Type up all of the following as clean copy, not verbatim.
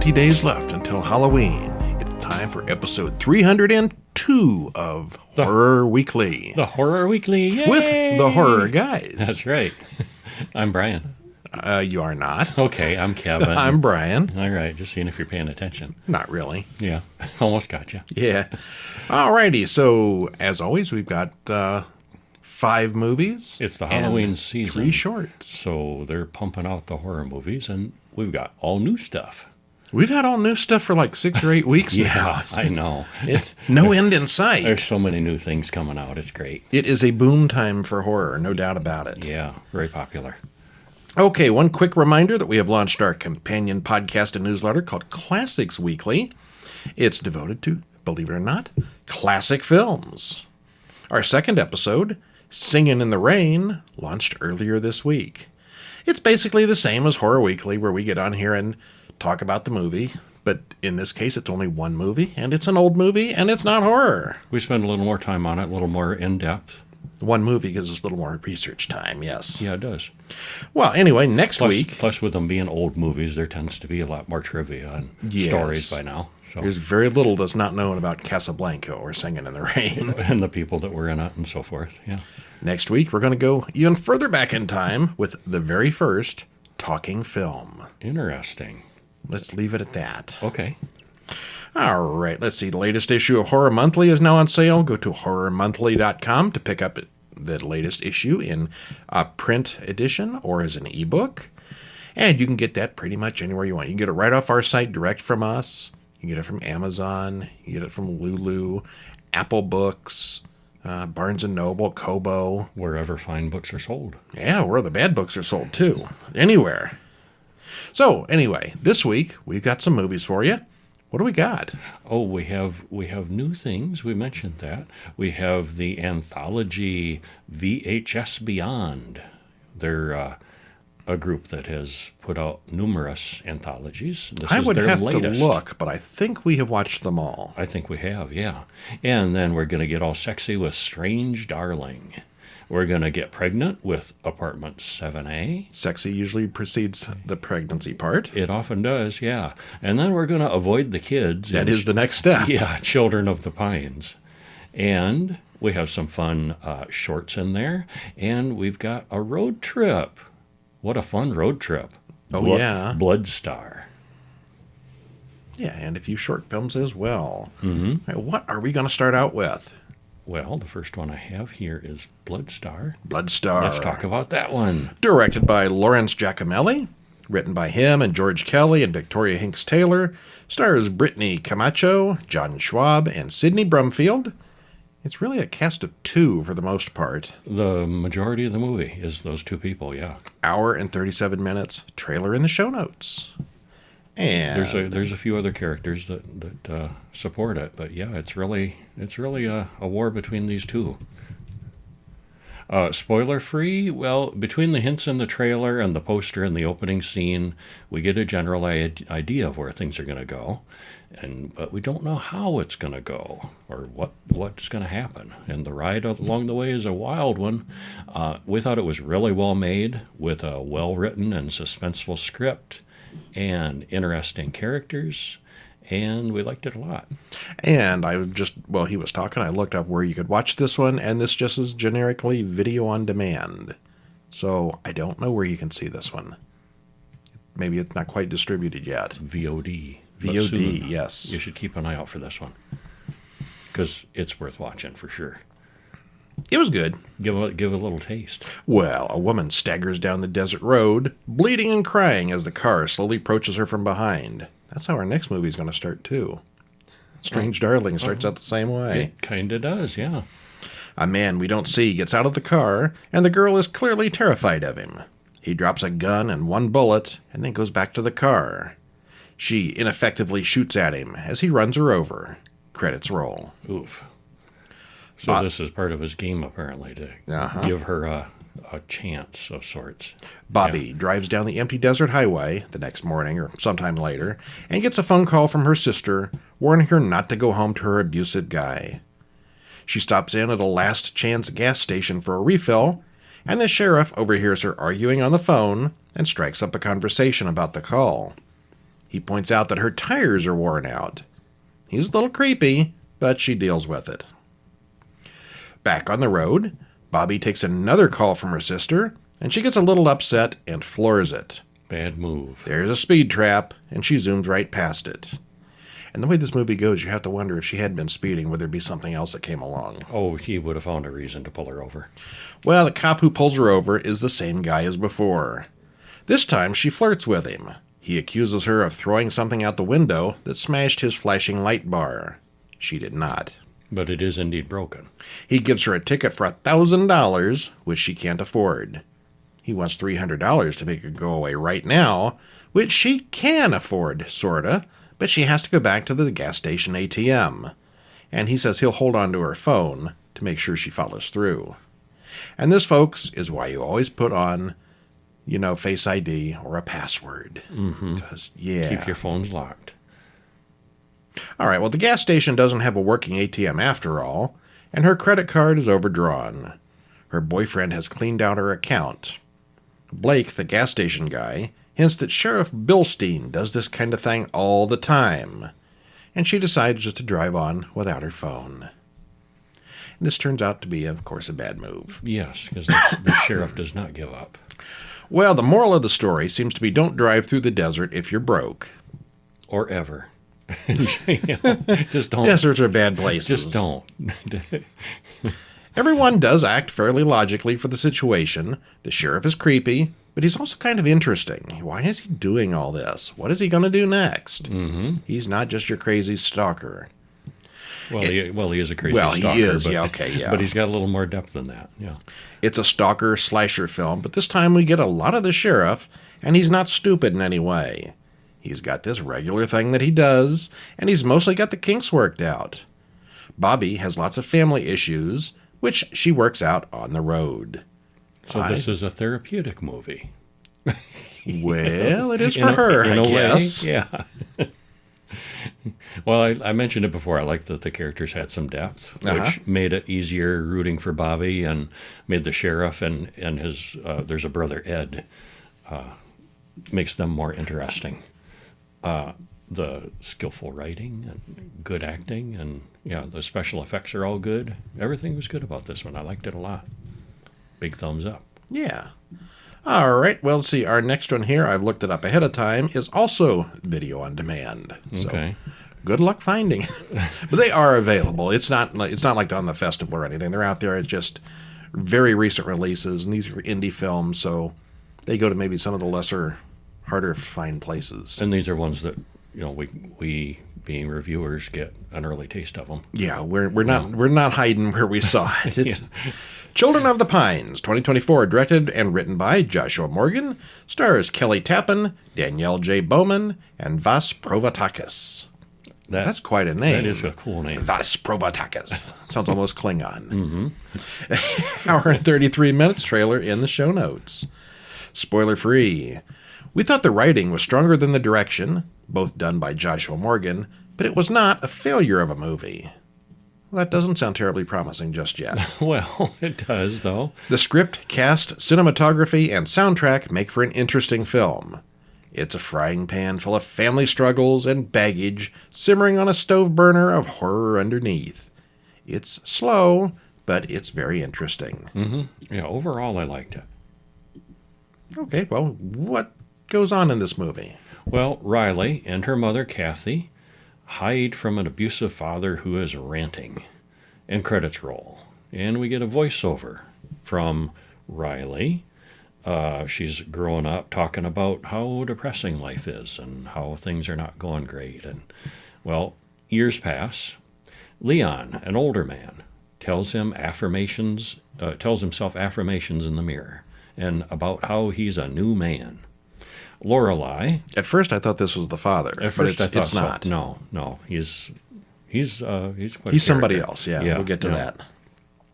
20 days left until Halloween. It's time for episode 302 of Horror Weekly. The Horror Weekly, yay! With the Horror Guys. That's right. I'm Brian. You are not. Okay, I'm Kevin. I'm Brian. All right, just seeing if you're paying attention. Not really. Yeah, almost got you. Yeah. Alrighty, so as always, we've got 5 movies. It's the Halloween season. 3 shorts. So they're pumping out the horror movies, and we've got all new stuff. We've had all new stuff for like 6 or 8 weeks now. Yeah, I know. No end in sight. There's so many new things coming out. It's great. It is a boom time for horror, no doubt about it. Yeah, very popular. Okay, one quick reminder that we have launched our companion podcast and newsletter called Classics Weekly. It's devoted to, believe it or not, classic films. Our second episode, Singin' in the Rain, launched earlier this week. It's basically the same as Horror Weekly, where we get on here and talk about the movie, but in this case it's only one movie, and it's an old movie, and it's not horror. We spend a little more time on it, a little more in-depth. One movie gives us a little more research time, yes. Yeah, it does. Well, anyway, next week... Plus, with them being old movies, there tends to be a lot more trivia and stories by now. So. There's very little that's not known about Casablanca or Singin' in the Rain. And the people that were in it and so forth, yeah. Next week, we're going to go even further back in time with the very first talking film. Interesting. Let's leave it at that. Okay. All right, let's see. The latest issue of Horror Monthly is now on sale. Go to horrormonthly.com to pick up the latest issue in a print edition or as an ebook. And you can get that pretty much anywhere you want. You can get it right off our site, direct from us. You can get it from Amazon. You can get it from Lulu, Apple Books, Barnes & Noble, Kobo. Wherever fine books are sold. Yeah, where the bad books are sold, too. Anywhere. So, anyway, this week, we've got some movies for you. What do we got? Oh, we have new things. We mentioned that. We have the anthology VHS Beyond. They're a group that has put out numerous anthologies. I would have to look, but I think we have watched them all. I think we have, yeah. And then we're going to get all sexy with Strange Darling. We're going to get pregnant with Apartment 7A. Sexy usually precedes the pregnancy part. It often does, yeah. And then we're going to avoid the kids. That is the next step. Yeah, Children of the Pines. And we have some fun shorts in there. And we've got a road trip. What a fun road trip. Oh, yeah. Bloodstar. Yeah, and a few short films as well. Mm-hmm. Right, what are we going to start out with? Well, the first one I have here is Bloodstar. Bloodstar. Let's talk about that one. Directed by Lawrence Giacomelli. Written by him and George Kelly and Victoria Hinks Taylor. Stars Brittany Camacho, John Schwab, and Sidney Brumfield. It's really a cast of 2 for the most part. The majority of the movie is those 2 people, yeah. Hour and 37 minutes. Trailer in the show notes. And there's a few other characters that support it, but yeah, it's really a war between these 2. Spoiler free. Well, between the hints in the trailer and the poster and the opening scene, we get a general idea of where things are going to go, but we don't know how it's going to go or what's going to happen. And the ride along the way is a wild one. We thought it was really well made with a well written and suspenseful script. And interesting characters, and we liked it a lot. And while he was talking, I looked up where you could watch this one, and this just is generically video on demand. So I don't know where you can see this one. Maybe it's not quite distributed yet. VOD. VOD, yes. You should keep an eye out for this one, because it's worth watching for sure. It was good. Give a little taste. Well, a woman staggers down the desert road, bleeding and crying as the car slowly approaches her from behind. That's how our next movie is going to start, too. Strange Darling starts out the same way. It kind of does, yeah. A man we don't see gets out of the car, and the girl is clearly terrified of him. He drops a gun and 1 bullet, and then goes back to the car. She ineffectively shoots at him as he runs her over. Credits roll. Oof. So this is part of his game, apparently, to give her a chance of sorts. Bobby drives down the empty desert highway the next morning or sometime later and gets a phone call from her sister warning her not to go home to her abusive guy. She stops in at a last chance gas station for a refill, and the sheriff overhears her arguing on the phone and strikes up a conversation about the call. He points out that her tires are worn out. He's a little creepy, but she deals with it. Back on the road, Bobby takes another call from her sister, and she gets a little upset and floors it. Bad move. There's a speed trap, and she zooms right past it. And the way this movie goes, you have to wonder if she had been speeding, would there be something else that came along? Oh, he would have found a reason to pull her over. Well, the cop who pulls her over is the same guy as before. This time, she flirts with him. He accuses her of throwing something out the window that smashed his flashing light bar. She did not. But it is indeed broken. He gives her a ticket for $1,000, which she can't afford. He wants $300 to make it go away right now, which she can afford, sorta, but she has to go back to the gas station ATM. And he says he'll hold on to her phone to make sure she follows through. And this, folks, is why you always put on, Face ID or a password. Mm-hmm. Keep your phones locked. All right, well, the gas station doesn't have a working ATM after all, and her credit card is overdrawn. Her boyfriend has cleaned out her account. Blake, the gas station guy, hints that Sheriff Bilstein does this kind of thing all the time, and she decides just to drive on without her phone. And this turns out to be, of course, a bad move. Yes, because the sheriff does not give up. Well, the moral of the story seems to be don't drive through the desert if you're broke. Or ever. Just don't. Deserts are bad places. Just don't. Everyone does act fairly logically for the situation. The sheriff is creepy, but he's also kind of interesting. Why is he doing all this? What is he going to do next? Mm-hmm. He's not just your crazy stalker. Well, he is a crazy stalker. Well, he is, but, yeah. But he's got a little more depth than that, yeah. It's a stalker slasher film, but this time we get a lot of the sheriff, and he's not stupid in any way. He's got this regular thing that he does, and he's mostly got the kinks worked out. Bobby has lots of family issues, which she works out on the road. So this is a therapeutic movie. Well, it is for her, I guess. Way, yeah. Well, I mentioned it before. I liked that the characters had some depth, which made it easier rooting for Bobby and made the sheriff and his, there's a brother, Ed, makes them more interesting. The skillful writing and good acting and, the special effects are all good. Everything was good about this one. I liked it a lot. Big thumbs up. Yeah. All right. Well, let's see. Our next one here, I've looked it up ahead of time, is also video on demand. Okay. So good luck finding. But they are available. It's not like on the festival or anything. They're out there. It's just very recent releases, and these are indie films, so they go to maybe some of the lesser, harder to find places. And these are ones that we being reviewers get an early taste of them. Yeah, we're not hiding where we saw it. Yeah. Children of the Pines, 2024, directed and written by Joshua Morgan, stars Kelly Tappan, Danielle J. Bowman, and Vas Provatakis. That's quite a name. That is a cool name. Vas Provatakis. Sounds almost Klingon. Mm-hmm. Hour and 33 minutes trailer in the show notes. Spoiler free. We thought the writing was stronger than the direction, both done by Joshua Morgan, but it was not a failure of a movie. Well, that doesn't sound terribly promising just yet. Well, it does, though. The script, cast, cinematography, and soundtrack make for an interesting film. It's a frying pan full of family struggles and baggage simmering on a stove burner of horror underneath. It's slow, but it's very interesting. Mm-hmm. Yeah, overall, I liked it. Okay, well, what goes on in this movie? Well, Riley and her mother, Kathy, hide from an abusive father who is ranting. And credits roll. And we get a voiceover from Riley. She's growing up talking about how depressing life is and how things are not going great. And, well, years pass. Leon, an older man, tells himself affirmations in the mirror and about how he's a new man. Lorelei. At first, I thought this was the father. At first, I thought it's not. So. No, he's he's somebody else. Yeah, we'll get to that.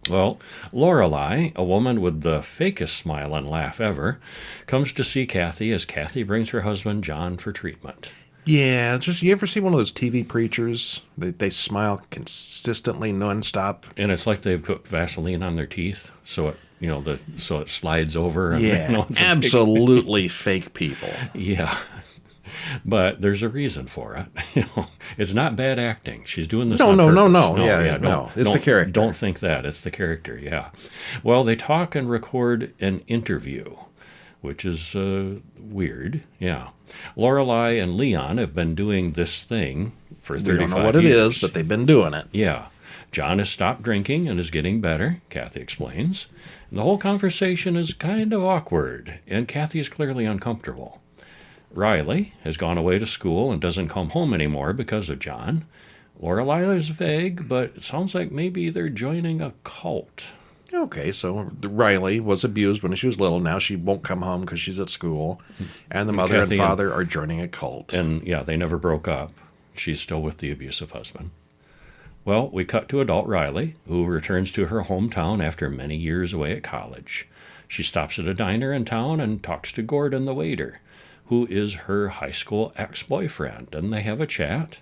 Well, Lorelei, a woman with the fakest smile and laugh ever, comes to see Kathy as Kathy brings her husband John for treatment. Yeah, just you ever see one of those TV preachers? They smile consistently, nonstop, and it's like they've put Vaseline on their teeth, so it. So it slides over. And, yeah, absolutely fake people. Yeah. But there's a reason for it. It's not bad acting. She's doing this No, on no, purpose. no, no. Yeah, no. It's the character. Don't think that. It's the character, yeah. Well, they talk and record an interview, which is weird, yeah. Lorelai and Leon have been doing this thing for 35 years. We don't know what it is, but they've been doing it. Yeah. John has stopped drinking and is getting better, Kathy explains. And the whole conversation is kind of awkward, and Kathy is clearly uncomfortable. Riley has gone away to school and doesn't come home anymore because of John. Lorelai is vague, but it sounds like maybe they're joining a cult. Okay, so Riley was abused when she was little. Now she won't come home because she's at school. And the mother and father are joining a cult. And, yeah, they never broke up. She's still with the abusive husband. Well, we cut to adult Riley, who returns to her hometown after many years away at college. She stops at a diner in town and talks to Gordon, the waiter, who is her high school ex-boyfriend, and they have a chat.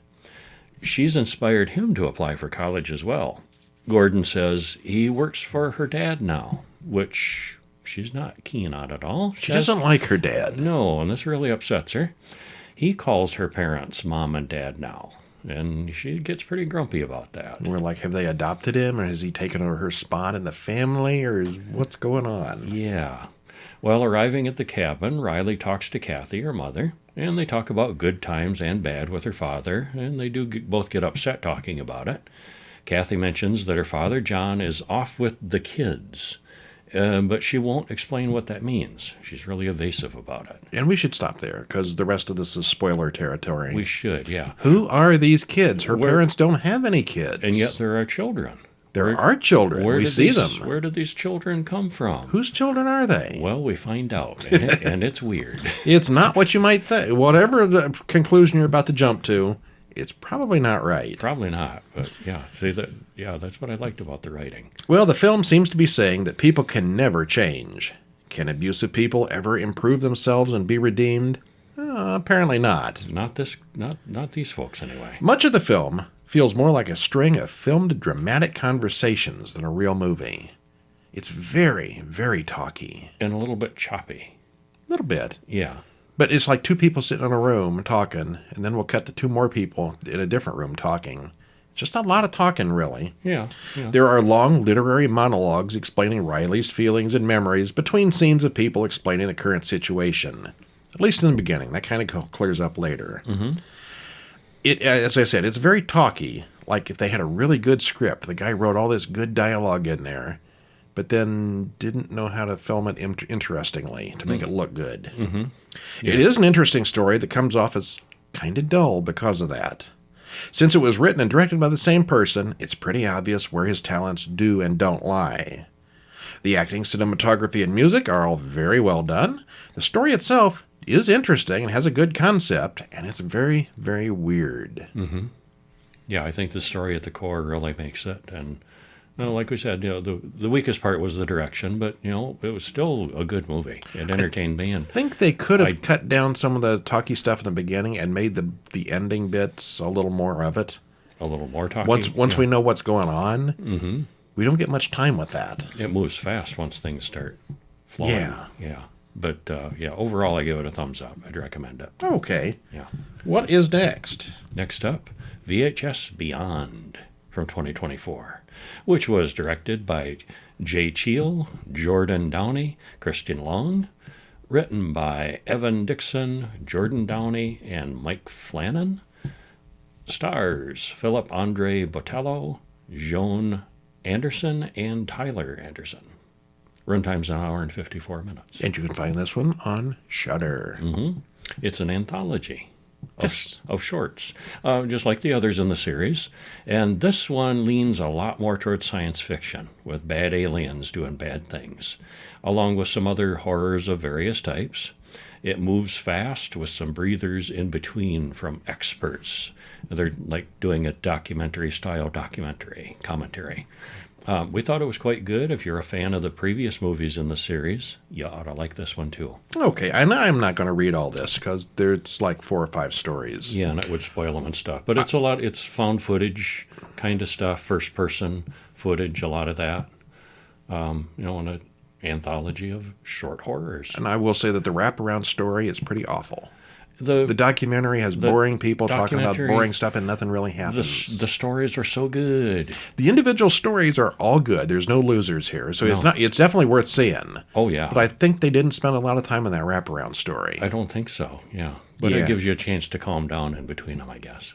She's inspired him to apply for college as well. Gordon says he works for her dad now, which she's not keen on at all. She doesn't like her dad. No, and this really upsets her. He calls her parents Mom and Dad now, and she gets pretty grumpy about that. We're like, have they adopted him, or has he taken over her spot in the family, or what's going on? Yeah. Well, arriving at the cabin, Riley talks to Kathy, her mother, and they talk about good times and bad with her father, and they do both get upset talking about it. Kathy mentions that her father, John, is off with the kids, but she won't explain what that means. She's really evasive about it. And we should stop there, because the rest of this is spoiler territory. We should, yeah. Who are these kids? Her parents don't have any kids. And yet there are children. There are children. We see them. Where do these children come from? Whose children are they? Well, we find out, and it's weird. It's not what you might think. Whatever the conclusion you're about to jump to, it's probably not right. Probably not, but yeah. See that? Yeah, that's what I liked about the writing. Well, the film seems to be saying that people can never change. Can abusive people ever improve themselves and be redeemed? Apparently not. Not these folks anyway. Much of the film feels more like a string of filmed dramatic conversations than a real movie. It's very, very talky. And a little bit choppy. A little bit. Yeah. But it's like two people sitting in a room talking, and then we'll cut to two more people in a different room talking. Just a lot of talking, really. Yeah. There are long literary monologues explaining Riley's feelings and memories between scenes of people explaining the current situation. At least in the beginning. That kind of clears up later. Mm-hmm. As I said, it's very talky. Like if they had a really good script, the guy wrote all this good dialogue in there, but then didn't know how to film it interestingly to make it look good. Mm-hmm. Yeah. It is an interesting story that comes off as kind of dull because of that. Since it was written and directed by the same person, it's pretty obvious where his talents do and don't lie. The acting, cinematography, and music are all very well done. The story itself is interesting and has a good concept, and it's very, very weird. Mm-hmm. Yeah, I think the story at the core really makes it. And like we said, the weakest part was the direction, but it was still a good movie. It entertained me. And I think they could have cut down some of the talky stuff in the beginning and made the ending bits a little more of it. A little more talky. Once we know what's going on, mm-hmm. we don't get much time with that. It moves fast once things start flowing. Yeah. But, overall, I give it a thumbs up. I'd recommend it. Okay. Yeah. What is next? Next up, VHS Beyond from 2024, which was directed by Jay Cheel, Jordan Downey, Christian Long, written by Evan Dixon, Jordan Downey, and Mike Flannan. Stars Philip Andre Botello, Joan Anderson, and Tyler Anderson. Runtime's an hour and 54 minutes. And you can find this one on Shudder. Mm-hmm. It's an anthology Yes. of shorts, just like the others in the series. And this one leans a lot more towards science fiction, with bad aliens doing bad things, along with some other horrors of various types. It moves fast with some breathers in between from experts. They're like doing a documentary-style commentary. We thought it was quite good. If you're a fan of the previous movies in the series, you ought to like this one too. Okay, and I'm not going to read all this because there's like 4 or 5 stories. Yeah, and it would spoil them and stuff. But it's it's found footage kind of stuff, first-person footage, a lot of that. In an anthology of short horrors. And I will say that the wraparound story is pretty awful. The documentary has boring people talking about documentary- boring stuff and nothing really The happens. stories are so good. The individual stories are all good. There's no losers here. So it's definitely worth seeing. Oh, yeah. But I think they didn't spend a lot of time on that wraparound story. I don't think so, yeah. But Yeah. it gives you a chance to calm down in between them, I guess.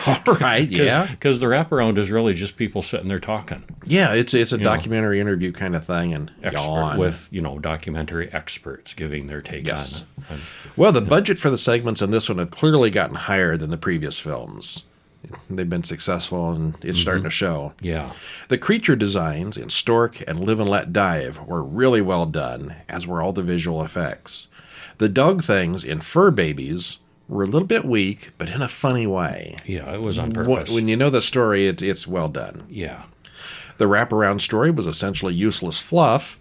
All right, yeah. Because the wraparound is really just people sitting there talking. Yeah, it's a documentary interview kind of thing. And yawn. With, documentary experts giving their take Yes. on it. Well, the budget for the segments in this one have clearly gotten higher than the previous films. They've been successful, and it's starting to show. Yeah. The creature designs in Stork and Live and Let Dive were really well done, as were all the visual effects. The dog things in Fur Babies were a little bit weak, but in a funny way. Yeah, it was on purpose. When you know the story, it's well done. Yeah. The wraparound story was essentially useless fluff.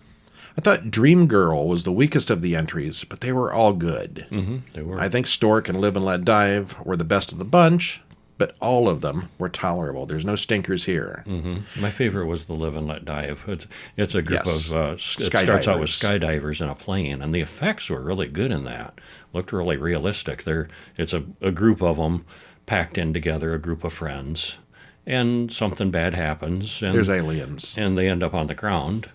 I thought Dream Girl was the weakest of the entries, but they were all good. Mm-hmm, they were. I think Stork and Live and Let Dive were the best of the bunch, but all of them were tolerable. There's no stinkers here. Mm-hmm. My favorite was the Live and Let Dive. It's a group Yes. of it starts out with skydivers in a plane, and the effects were really good in that. Looked really realistic. It's a group of them packed in together, a group of friends, and something bad happens. And There's aliens. and they end up on the ground.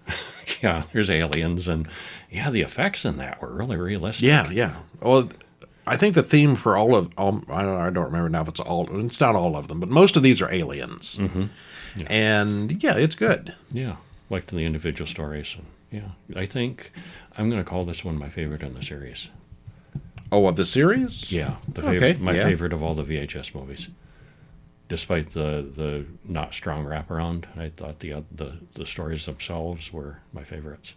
Yeah, there's aliens, and yeah, the effects in that were really realistic. Yeah. Well, I think the theme for all I don't remember now if it's not all of them, but most of these are aliens. Mm-hmm. Yeah. And yeah, it's good. Yeah, liked the individual stories. And yeah, I think I'm going to call this one my favorite in the series. Oh, of the series? Yeah, Okay, my yeah. favorite of all the VHS movies. Despite the not strong wraparound, I thought the stories themselves were my favorites.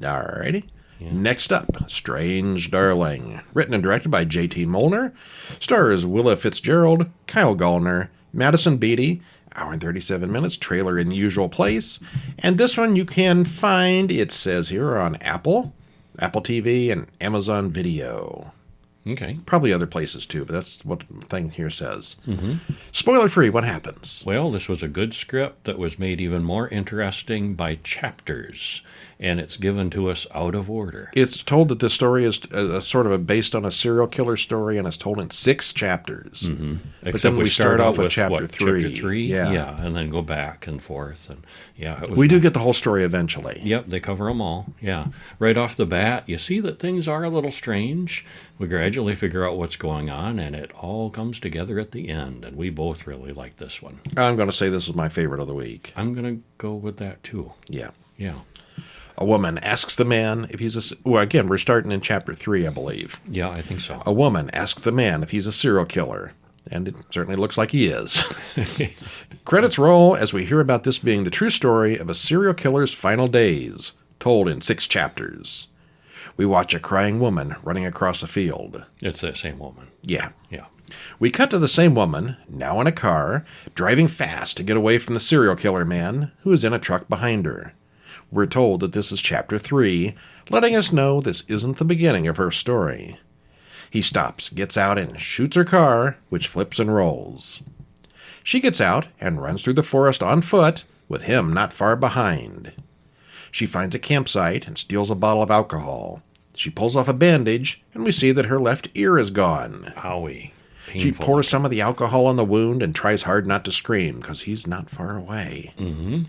Alrighty. Yeah. Next up, Strange Darling. Written and directed by J.T. Molnar. Stars Willa Fitzgerald, Kyle Gallner, Madison Beatty. Hour and 37 minutes. Trailer in the usual place. And this one you can find, it says here, on Apple TV, and Amazon Video. Okay. Probably other places too, but that's what the thing here says. Mm-hmm. Spoiler free, what happens? Well, this was a good script that was made even more interesting by chapters, and it's given to us out of order. It's told that this story is sort of based on a serial killer story, and it's told in 6 chapters. Mm-hmm. But then we start off with chapter 3. Chapter 3? Yeah. And then go back and forth. And yeah, it was We do get the whole story eventually. Yep, they cover them all. Yeah. Right off the bat, you see that things are a little strange. We gradually figure out what's going on, and it all comes together at the end. And we both really like this one. I'm going to say this is my favorite of the week. I'm going to go with that, too. Yeah. Yeah. A woman asks the man if he's well, again, we're starting in chapter 3, I believe. Yeah, I think so. A woman asks the man if he's a serial killer, and it certainly looks like he is. Credits roll as we hear about this being the true story of a serial killer's final days, told in 6 chapters. We watch a crying woman running across a field. It's that same woman. Yeah. Yeah. We cut to the same woman, now in a car, driving fast to get away from the serial killer man, who is in a truck behind her. We're told that this is chapter 3, letting us know this isn't the beginning of her story. He stops, gets out, and shoots her car, which flips and rolls. She gets out and runs through the forest on foot, with him not far behind. She finds a campsite and steals a bottle of alcohol. She pulls off a bandage, and we see that her left ear is gone. Owie. She Painful. pours some of the alcohol on the wound and tries hard not to scream, because he's not far away. Mm-hmm.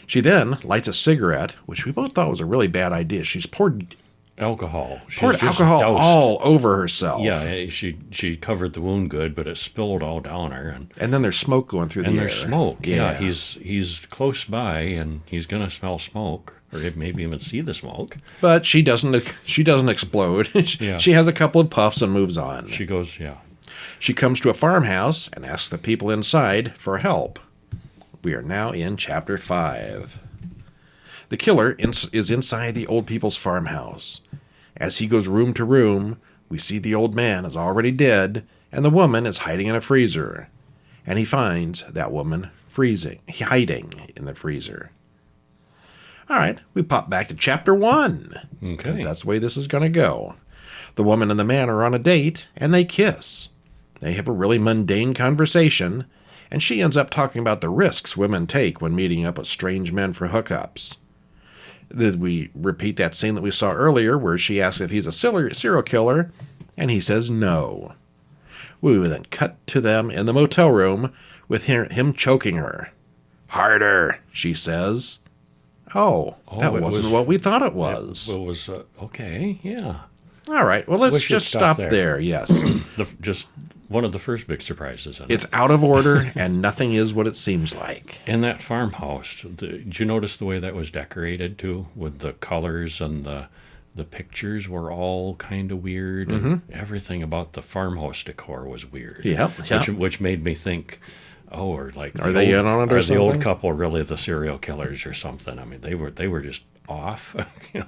She then lights a cigarette, which we both thought was a really bad idea. She's poured Alcohol. She's poured just alcohol doused. all over herself. Yeah, she covered the wound good, but it spilled all down her, And then there's smoke going through the air. there's smoke. Yeah, he's close by, and he's gonna smell smoke, or maybe even see the smoke. But she doesn't explode. Yeah. She has a couple of puffs and moves on. She goes, yeah. She comes to a farmhouse and asks the people inside for help. We are now in chapter 5. The killer is inside the old people's farmhouse. As he goes room to room, we see the old man is already dead, and the woman is hiding in a freezer. And he finds that woman hiding in the freezer. All right, we pop back to chapter 1. Okay. Because that's the way this is going to go. The woman and the man are on a date, and they kiss. They have a really mundane conversation, and she ends up talking about the risks women take when meeting up with strange men for hookups. We repeat that scene that we saw earlier where she asks if he's a serial killer, And he says no. We would then cut to them in the motel room with him choking her. Harder, she says. Oh, that wasn't what we thought it was. It was, okay, yeah. All right, well, let's just stop there, yes. Just one of the first big surprises. It's out of order, and nothing is what it seems like. And that farmhouse, did you notice the way that was decorated, too? With the colors and the pictures were all kind of weird. And everything about the farmhouse decor was weird. Yeah. Which made me think, or like... Are they in on it or something? Are the old couple really the serial killers or something? I mean, they were just off, you know.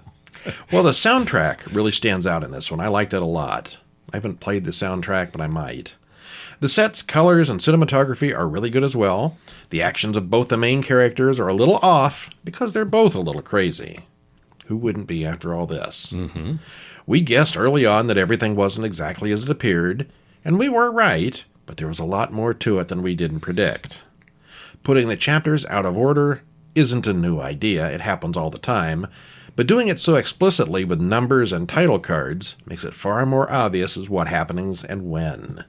Well, the soundtrack really stands out in this one. I liked it a lot. I haven't played the soundtrack, but I might. The sets, colors, and cinematography are really good as well. The actions of both the main characters are a little off because they're both a little crazy. Who wouldn't be after all this? Mm-hmm. We guessed early on that everything wasn't exactly as it appeared, and we were right, but there was a lot more to it than we didn't predict. Putting the chapters out of order isn't a new idea. It happens all the time. But doing it so explicitly with numbers and title cards makes it far more obvious as what happenings and when.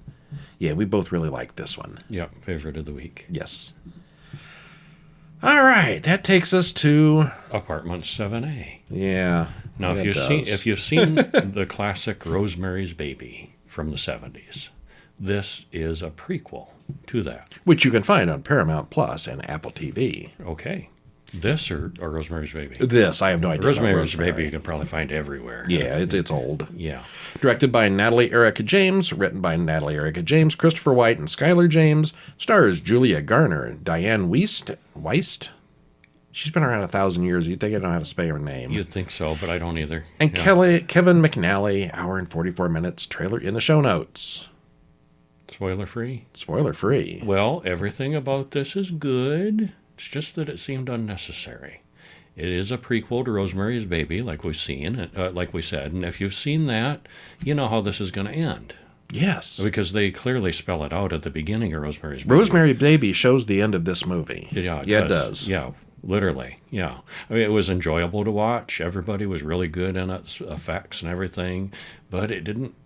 Yeah, we both really liked this one. Yeah, favorite of the week. Yes. All right, that takes us to Apartment 7A. Yeah. Now, if you've seen the classic Rosemary's Baby from the 70s, this is a prequel to that, which you can find on Paramount Plus and Apple TV. Okay. This or Rosemary's Baby? This, I have no idea. Rosemary's Baby you can probably find everywhere. Yeah, it's old. Yeah. Directed by Natalie Erica James, written by Natalie Erica James, Christopher White, and Skylar James. Stars Julia Garner, Diane Weist. She's been around 1,000 years. You'd think I know how to spell her name. You'd think so, but I don't either. And Kevin McNally, hour and 44 minutes, trailer in the show notes. Spoiler free? Spoiler free. Well, everything about this is good. It's just that it seemed unnecessary. It is a prequel to Rosemary's Baby, like we said, and if you've seen that, you know how this is going to end. Yes. Because they clearly spell it out at the beginning of Rosemary's Baby. Rosemary's Baby shows the end of this movie. Yeah, it does. Yeah, literally, yeah. I mean, it was enjoyable to watch. Everybody was really good in its effects and everything, but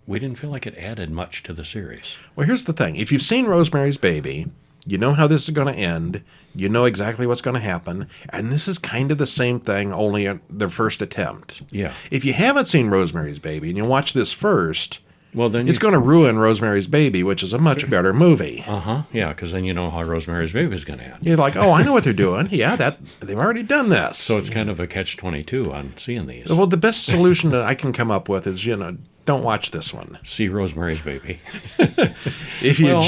we didn't feel like it added much to the series. Well, here's the thing. If you've seen Rosemary's Baby, you know how this is going to end. You know exactly what's going to happen. And this is kind of the same thing, only their first attempt. Yeah. If you haven't seen Rosemary's Baby and you watch this first, well, then it's going to ruin Rosemary's Baby, which is a much better movie. Yeah, because then you know how Rosemary's Baby is going to end. You're like, oh, I know what they're doing. Yeah, they've already done this. So it's kind of a catch-22 on seeing these. Well, the best solution that I can come up with is, don't watch this one. See Rosemary's Baby. If you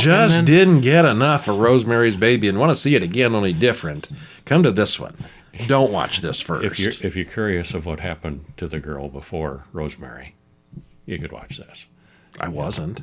didn't get enough of Rosemary's Baby and want to see it again, only different, come to this one. Don't watch this first. If you're curious of what happened to the girl before Rosemary, you could watch this. I wasn't.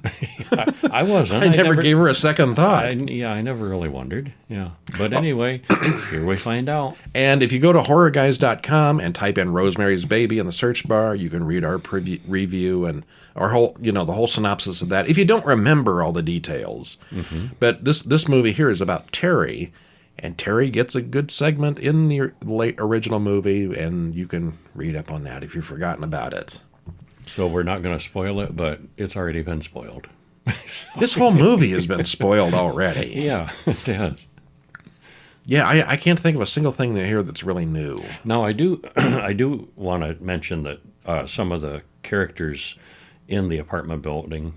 I wasn't. I never gave her a second thought. I never really wondered. Yeah. But anyway, here we find out. And if you go to horrorguys.com and type in Rosemary's Baby in the search bar, you can read our review and our whole, the whole synopsis of that. If you don't remember all the details. Mm-hmm. But this movie here is about Terry, and Terry gets a good segment in the late original movie, and you can read up on that if you've forgotten about it. So we're not going to spoil it, but it's already been spoiled. This whole movie has been spoiled already. Yeah, it has. Yeah, I can't think of a single thing here that's really new. Now, I do want to mention that some of the characters in the apartment building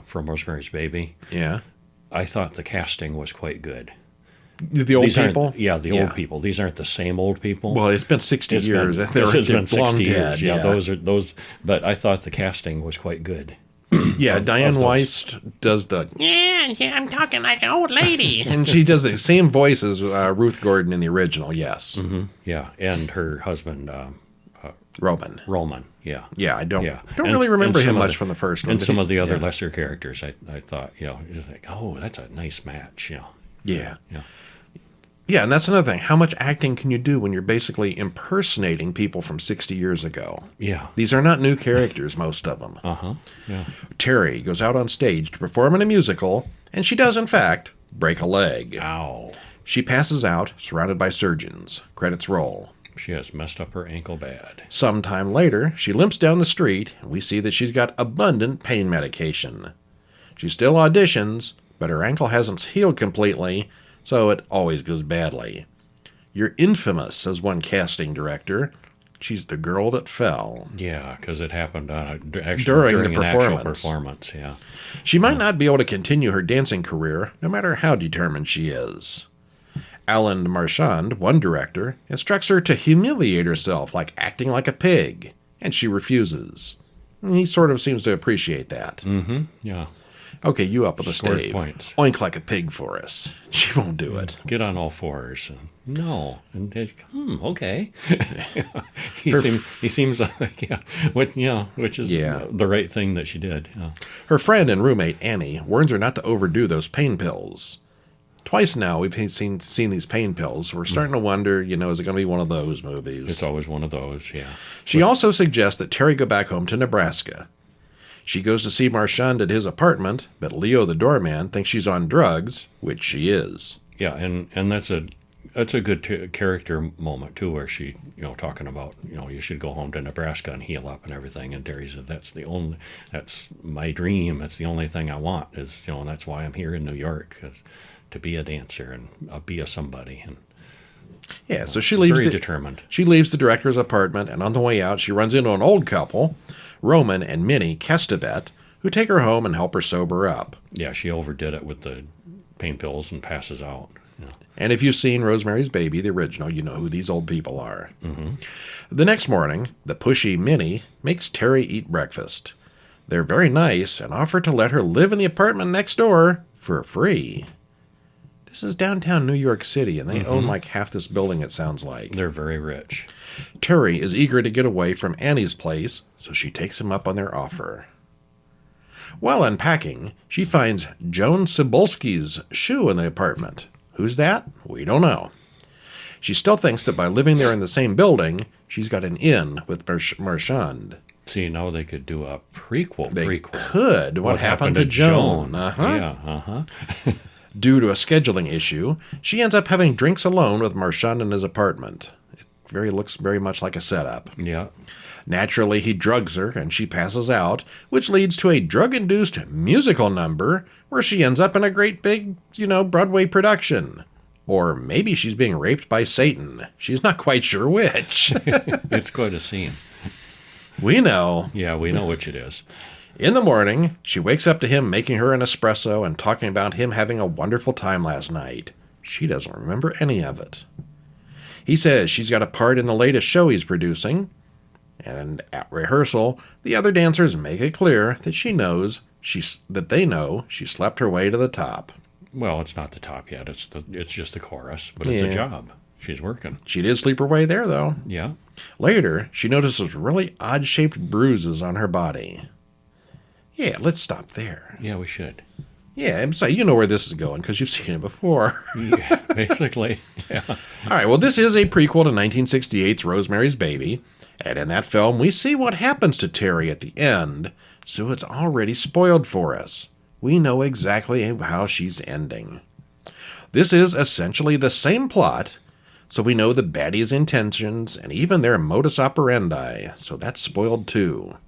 from Rosemary's Baby, yeah, I thought the casting was quite good. The old people? Yeah, the old people. These aren't the same old people. Well, it's been 60 years. This has been 60 years. Yeah, those. But I thought the casting was quite good. Yeah, Diane Weist does the... Yeah, I'm talking like an old lady. And she does the same voice as Ruth Gordon in the original, yes. Mm-hmm. Yeah, and her husband... Roman, yeah. Yeah, I don't really remember him much from the first one. And some of the other lesser characters, I thought, like, oh, that's a nice match, Yeah. Yeah. Yeah, and that's another thing. How much acting can you do when you're basically impersonating people from 60 years ago? Yeah. These are not new characters, most of them. Uh-huh, yeah. Terry goes out on stage to perform in a musical, and she does, in fact, break a leg. Ow. She passes out, surrounded by surgeons. Credits roll. She has messed up her ankle bad. Sometime later, she limps down the street, and we see that she's got abundant pain medication. She still auditions, but her ankle hasn't healed completely, so it always goes badly. "You're infamous," says one casting director. She's the girl that fell. Yeah, because it happened During the an actual performance. performance. Yeah. She might not be able to continue her dancing career, no matter how determined she is. Alan Marchand, one director, instructs her to humiliate herself, like acting like a pig, and she refuses. He sort of seems to appreciate that. Mm-hmm. Yeah. Okay, you up on the Scored stage. points. Oink like a pig for us. She won't do it. Get on all fours. No. And they, okay. he seems like, which is the right thing that she did. Yeah. Her friend and roommate, Annie, warns her not to overdo those pain pills. Twice now we've seen these pain pills. We're starting to wonder, is it going to be one of those movies? It's always one of those, yeah. She also suggests that Terry go back home to Nebraska. She goes to see Marchand at his apartment, but Leo the doorman thinks she's on drugs, which she is. Yeah, and that's a good character moment too, where she, talking about, you should go home to Nebraska and heal up and everything. And Terry said, that's my dream. That's the only thing I want is, and that's why I'm here in New York, to be a dancer and be a somebody. And yeah, so she leaves. Very determined. She leaves the director's apartment, and on the way out, she runs into an old couple, Roman and Minnie Kestevet, who take her home and help her sober up. Yeah, she overdid it with the pain pills and passes out. Yeah. And if you've seen Rosemary's Baby, the original, you know who these old people are. Mm-hmm. The next morning, the pushy Minnie makes Terry eat breakfast. They're very nice and offer to let her live in the apartment next door for free. This is downtown New York City, and they own like half this building, it sounds like. They're very rich. Terry is eager to get away from Annie's place, so she takes him up on their offer. While unpacking, she finds Joan Cebulski's shoe in the apartment. Who's that? We don't know. She still thinks that by living there in the same building, she's got an in with Marchand. See, now they could do a prequel. They could. What happened to Joan? Yeah, Due to a scheduling issue, she ends up having drinks alone with Marchand in his apartment. It looks very much like a setup. Yeah. Naturally, he drugs her, and she passes out, which leads to a drug-induced musical number where she ends up in a great big, Broadway production. Or maybe she's being raped by Satan. She's not quite sure which. It's quite a scene. We know. Yeah, we know which it is. In the morning, she wakes up to him making her an espresso and talking about him having a wonderful time last night. She doesn't remember any of it. He says she's got a part in the latest show he's producing, and at rehearsal, the other dancers make it clear that they know she slept her way to the top. Well, it's not the top yet. It's just the chorus, but it's a job. She's working. She did sleep her way there, though. Yeah. Later, she notices really odd-shaped bruises on her body. Yeah, let's stop there. Yeah, we should. Yeah, so you know where this is going because you've seen it before. Yeah, basically, yeah. All right, well, this is a prequel to 1968's Rosemary's Baby, and in that film, we see what happens to Terry at the end, so it's already spoiled for us. We know exactly how she's ending. This is essentially the same plot, so we know the baddie's intentions and even their modus operandi, so that's spoiled too.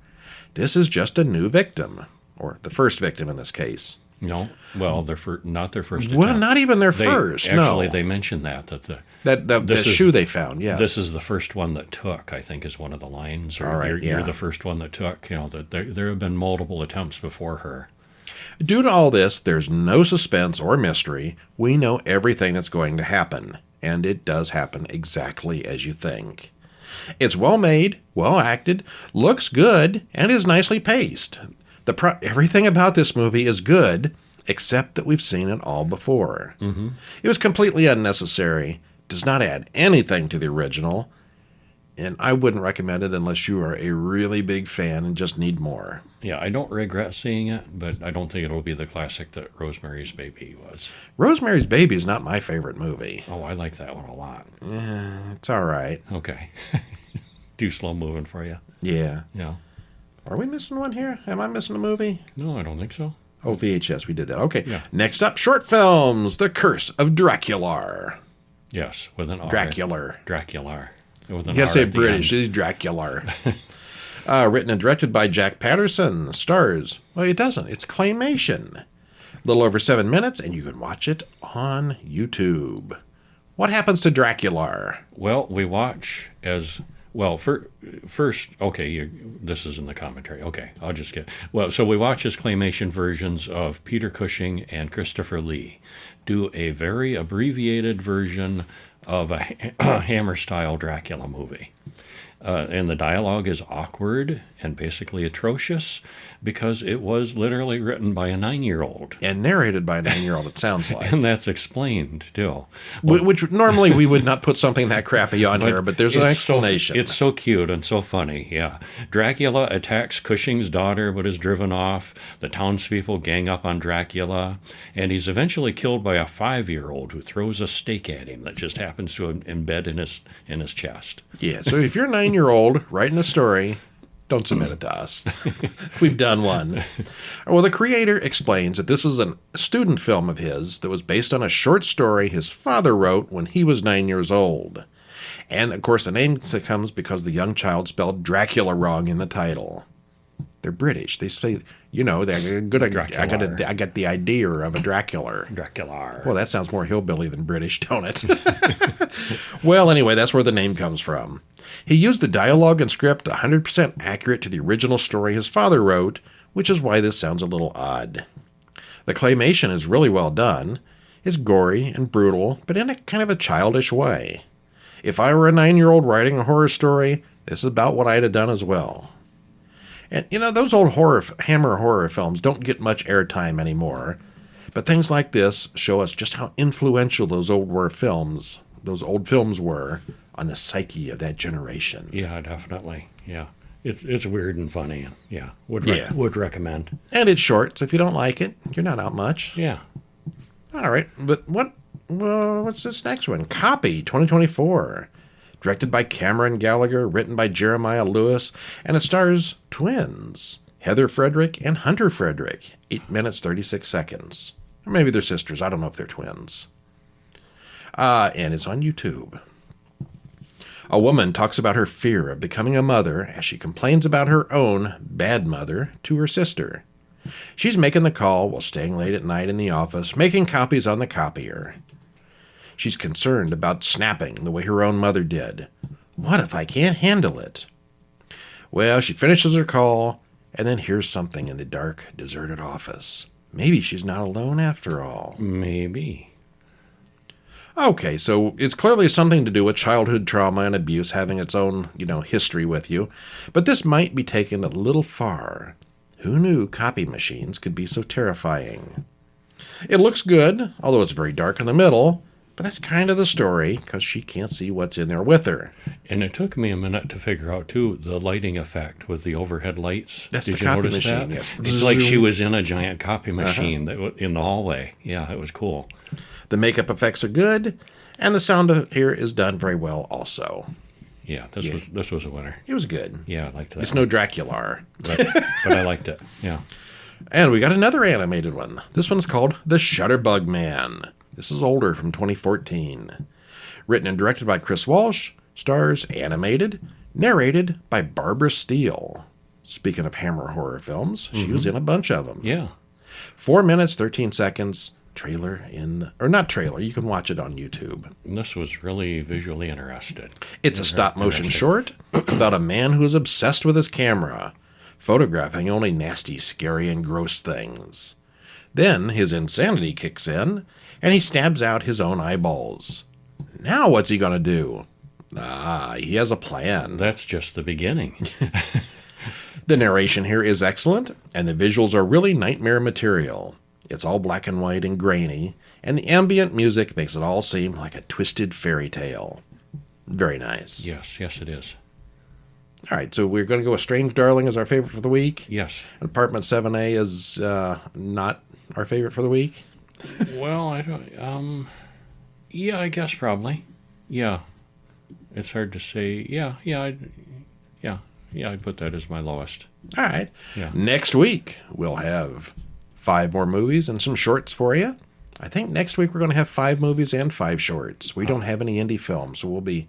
This is just a new victim, or the first victim in this case. No, well, not their first attempt. Well, not even their first, no. Actually, they mentioned that the shoe they found, yes. This is the first one that took, I think, is one of the lines. Or all right, you're the first one that took. That there have been multiple attempts before her. Due to all this, there's no suspense or mystery. We know everything that's going to happen, and it does happen exactly as you think. It's well made, well acted, looks good, and is nicely paced. Everything about this movie is good, except that we've seen it all before. Mm-hmm. It was completely unnecessary, does not add anything to the original, and I wouldn't recommend it unless you are a really big fan and just need more. Yeah, I don't regret seeing it, but I don't think it'll be the classic that Rosemary's Baby was. Rosemary's Baby is not my favorite movie. Oh, I like that one a lot. It's all right. Okay. Too slow moving for you. Yeah. Yeah. Are we missing one here? Am I missing a movie? No, I don't think so. Oh, VHS, we did that. Okay. Yeah. Next up, short films. The Curse of Dracula. Yes, with an R. Dracular. Dracular. with You an gotta R say at the British. end. He's Dracula. Written and directed by Jack Patterson. Stars. Well, it doesn't. It's claymation. A little over 7 minutes, and you can watch it on YouTube. What happens to Dracula? Well, we watch as well. First, okay, this is in the commentary. Okay, I'll just get. Well, so we watch as claymation versions of Peter Cushing and Christopher Lee do a very abbreviated version of a Hammer-style Dracula movie. And the dialogue is awkward and basically atrocious because it was literally written by a 9-year-old. And narrated by a 9-year-old, it sounds like. And that's explained, too. Which normally we would not put something that crappy on here, but there's an explanation. It's so cute and so funny, yeah. Dracula attacks Cushing's daughter but is driven off. The townspeople gang up on Dracula, and he's eventually killed by a 5-year-old who throws a stake at him that just happens to embed in his chest. Yeah, so if you're a 9-year-old writing a story, don't submit it to us. We've done one. Well, the creator explains that this is a student film of his that was based on a short story his father wrote when he was 9 years old. And, of course, the name comes because the young child spelled Dracula wrong in the title. They're British. They say, they're good. I got the idea of a Dracula. Dracula. Well, that sounds more hillbilly than British, don't it? Well, anyway, that's where the name comes from. He used the dialogue and script 100% accurate to the original story his father wrote, which is why this sounds a little odd. The claymation is really well done. It's gory and brutal, but in a kind of a childish way. If I were a 9-year-old writing a horror story, this is about what I'd have done as well. And, those old Hammer horror films don't get much airtime anymore. But things like this show us just how influential those old films were on the psyche of that generation. Yeah, definitely. Yeah. It's weird and funny. Yeah. Would recommend. And it's short, so if you don't like it, you're not out much. Yeah. All right. But what's this next one? Copy 2024. Directed by Cameron Gallagher, written by Jeremiah Lewis, and it stars twins, Heather Frederick and Hunter Frederick, 8 minutes, 36 seconds. Or maybe they're sisters. I don't know if they're twins. And it's on YouTube. A woman talks about her fear of becoming a mother as she complains about her own bad mother to her sister. She's making the call while staying late at night in the office, making copies on the copier. She's concerned about snapping the way her own mother did. What if I can't handle it? Well, she finishes her call and then hears something in the dark, deserted office. Maybe she's not alone after all. Maybe. Okay, so it's clearly something to do with childhood trauma and abuse having its own, history with you. But this might be taken a little far. Who knew copy machines could be so terrifying? It looks good, although it's very dark in the middle. But that's kind of the story, because she can't see what's in there with her. And it took me a minute to figure out, too, the lighting effect with the overhead lights. That's Did the you copy notice machine, that? yes. It's like she was in a giant copy machine in the hallway. Yeah, it was cool. The makeup effects are good, and the sound here is done very well also. Yeah, this was a winner. It was good. Yeah, I liked that. It's no Dracula. But I liked it, yeah. And we got another animated one. This one's called The Shutterbug Man. This is older, from 2014. Written and directed by Chris Walsh, stars animated, narrated by Barbara Steele. Speaking of Hammer horror films, she was in a bunch of them. Yeah. 4 minutes, 13 seconds, not trailer, you can watch it on YouTube. And this was really visually interesting. It's a stop-motion short about a man who is obsessed with his camera, photographing only nasty, scary, and gross things. Then his insanity kicks in, and he stabs out his own eyeballs. Now what's he going to do? He has a plan. That's just the beginning. The narration here is excellent, and the visuals are really nightmare material. It's all black and white and grainy, and the ambient music makes it all seem like a twisted fairy tale. Very nice. Yes, it is. All right, so we're going to go with Strange Darling as our favorite for the week. Yes. Apartment 7A is not our favorite for the week. Well, I don't. Yeah, I guess probably. Yeah, it's hard to say. I'd put that as my lowest. All right. Yeah. Next week we'll have 5 more movies and some shorts for you. I think next week we're going to have 5 movies and 5 shorts. We don't have any indie films, so we'll be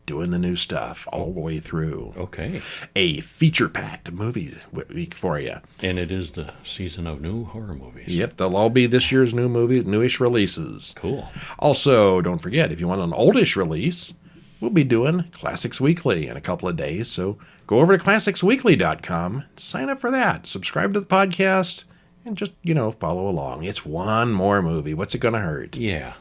doing the new stuff all the way through. Okay. A feature-packed movie week for you. And it is the season of new horror movies. Yep, they'll all be this year's newish releases. Cool. Also, don't forget, if you want an oldish release, we'll be doing Classics Weekly in a couple of days. So go over to classicsweekly.com, sign up for that, subscribe to the podcast, and just, follow along. It's one more movie. What's it going to hurt? Yeah.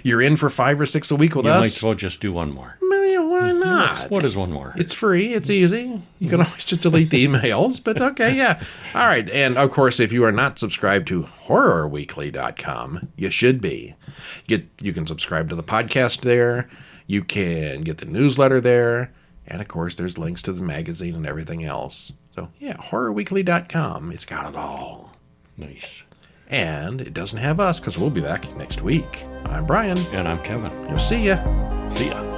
You're in for 5 or 6 a week with You us. might as well just do one more. Why not? What is one more? It's free. It's easy. You can always just delete the emails, but okay, yeah. All right. And, of course, if you are not subscribed to horrorweekly.com, you should be. You can subscribe to the podcast there. You can get the newsletter there. And, of course, there's links to the magazine and everything else. So, yeah, horrorweekly.com. It's got it all. Nice. And it doesn't have us because we'll be back next week. I'm Brian. And I'm Kevin. We'll see ya. See ya.